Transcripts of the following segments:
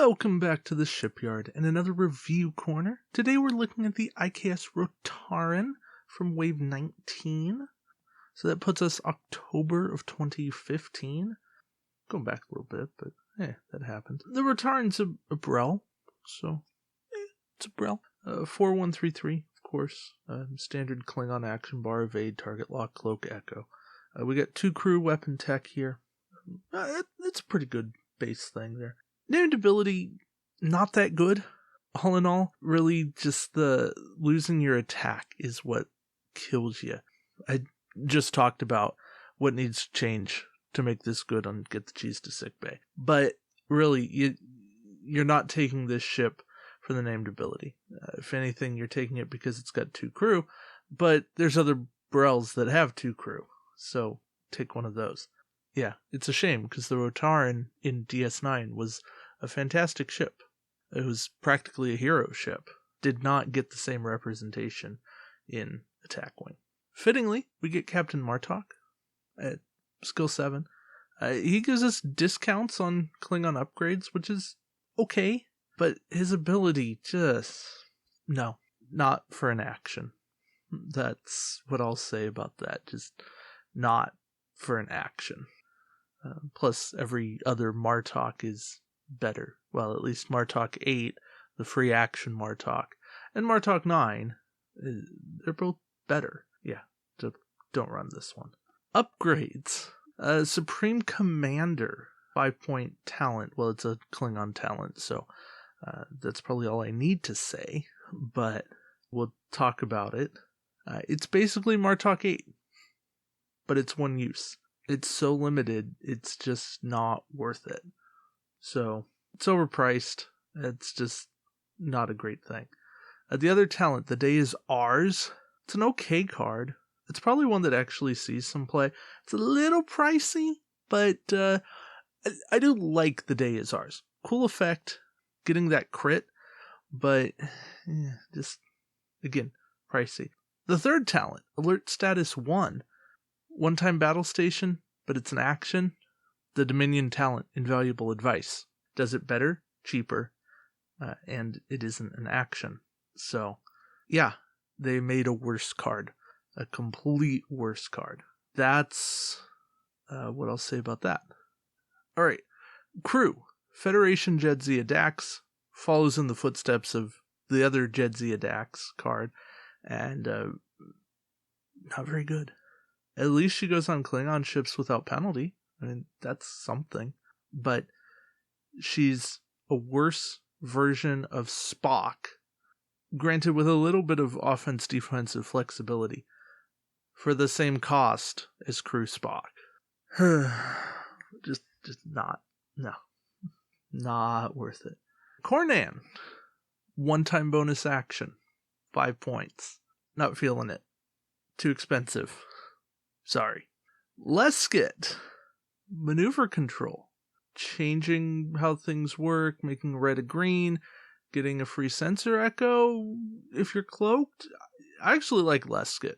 Welcome back to the shipyard and another review corner. Today we're looking at the IKS Rotarran from Wave 19. So that puts us October of 2015. Going back a little bit, but that happens. The Rotarran's a Brel, so it's a Brel. 4133, of course. Standard Klingon action bar, evade, target lock, cloak, echo. We got 2 crew, weapon tech here. It's a pretty good base thing there. Named ability, not that good. All in all, really just the losing your attack is what kills you. I just talked about what needs to change to make this good on Get the Cheese to Sickbay. But really, you're not taking this ship for the named ability. If anything, you're taking it because it's got 2 crew, but there's other Brels that have 2 crew, so take one of those. Yeah, it's a shame because the Rotarran in DS9 was a fantastic ship. It was practically a hero ship. Did not get the same representation in Attack Wing. Fittingly, we get Captain Martok at Skill 7. He gives us discounts on Klingon upgrades, which is okay, but his ability just... no, not for an action. That's what I'll say about that. Just not for an action. Plus, every other Martok is better. Well, at least Martok 8, the free action Martok, and Martok 9, they're both better. Yeah, don't run this one. Upgrades. Supreme Commander, 5-point talent. Well, it's a Klingon talent, so that's probably all I need to say, but we'll talk about it. It's basically Martok 8, but it's one use. It's so limited, it's just not worth it. So, it's overpriced. It's just not a great thing. The other talent, The Day Is Ours. It's an okay card. It's probably one that actually sees some play. It's a little pricey, but I do like The Day Is Ours. Cool effect, getting that crit, but just, again, pricey. The third talent, Alert Status 1. One-time battle station, but it's an action. The Dominion talent, Invaluable Advice. Does it better, cheaper, and it isn't an action. So, yeah, they made a worse card. A complete worse card. That's what I'll say about that. Alright, crew. Federation Jedzia Dax follows in the footsteps of the other Jedzia Dax card, and not very good. At least she goes on Klingon ships without penalty. I mean, that's something. But she's a worse version of Spock, granted with a little bit of offense-defensive flexibility, for the same cost as Crew Spock. just not worth it. Cornan, one-time bonus action, 5 points. Not feeling it. Too expensive. Sorry. Leskit, maneuver control, changing how things work, making red a green, getting a free sensor echo if you're cloaked. I actually like Leskit.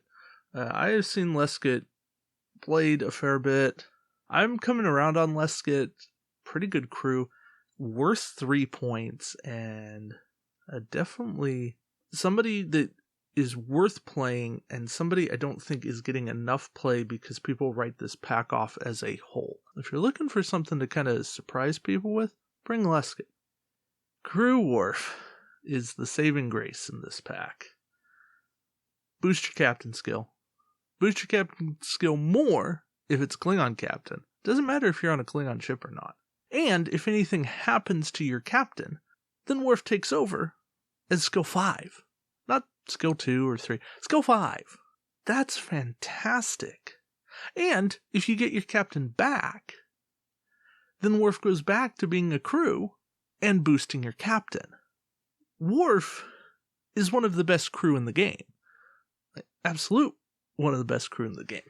I have seen Leskit played a fair bit. I'm coming around on Leskit. Pretty good crew. Worth 3 points, and definitely somebody that is worth playing, and somebody I don't think is getting enough play because people write this pack off as a whole. If you're looking for something to kind of surprise people with, bring Leskit. Crew Wharf is the saving grace in this pack. Boost your captain skill. Boost your captain skill more if it's Klingon captain. Doesn't matter if you're on a Klingon ship or not. And if anything happens to your captain, then Worf takes over as skill 5. Not skill 2 or 3. Skill 5. That's fantastic. And if you get your captain back, then Worf goes back to being a crew and boosting your captain. Worf is one of the best crew in the game. Absolute one of the best crew in the game.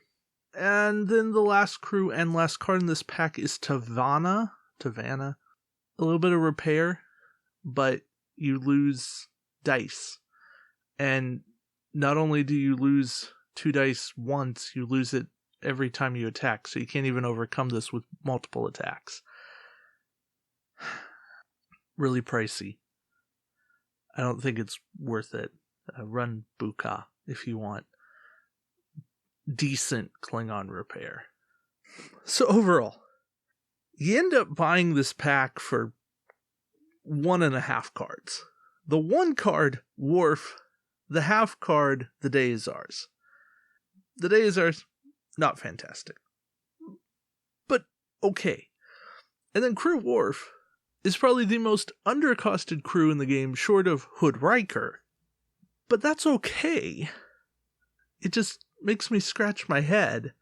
And then the last crew and last card in this pack is Tavanna. A little bit of repair, but you lose dice. And not only do you lose 2 dice once, you lose it every time you attack, so you can't even overcome this with multiple attacks. really pricey. I don't think it's worth it. Run Buka if you want decent Klingon repair. So overall, you end up buying this pack for 1.5 cards. The 1 card, Worf. The half card, the Daezars. The Daezars, not fantastic. But okay. And then Crew Worf is probably the most undercosted crew in the game, short of Hood Riker. But that's okay. It just makes me scratch my head,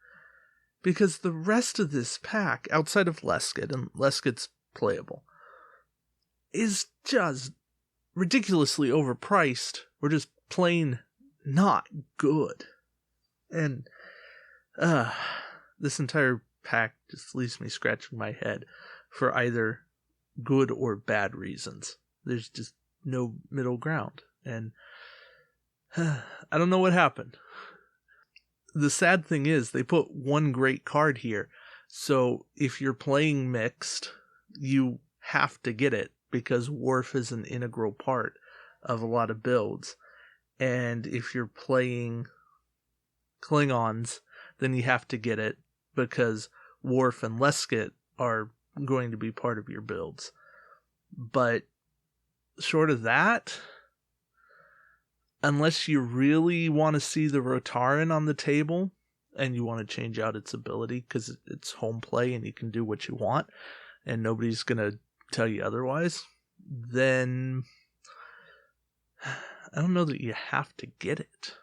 because the rest of this pack, outside of Leskett, and Leskett's playable, is just ridiculously overpriced, or just plain not good. And this entire pack just leaves me scratching my head for either good or bad reasons. There's just no middle ground. And I don't know what happened. The sad thing is they put 1 great card here. So if you're playing mixed, you have to get it, because Worf is an integral part of a lot of builds. And if you're playing Klingons, then you have to get it, because Worf and Leskett are going to be part of your builds. But short of that, unless you really want to see the Rotarran on the table and you want to change out its ability because it's home play and you can do what you want and nobody's going to tell you otherwise, then I don't know that you have to get it.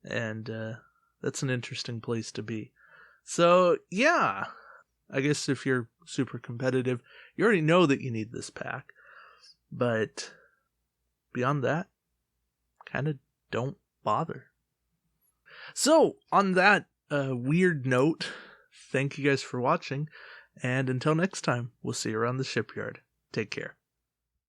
And that's an interesting place to be. So, yeah, I guess if you're super competitive, you already know that you need this pack. But beyond that, kind of don't bother. So, on that weird note, thank you guys for watching. And until next time, we'll see you around the shipyard. Take care.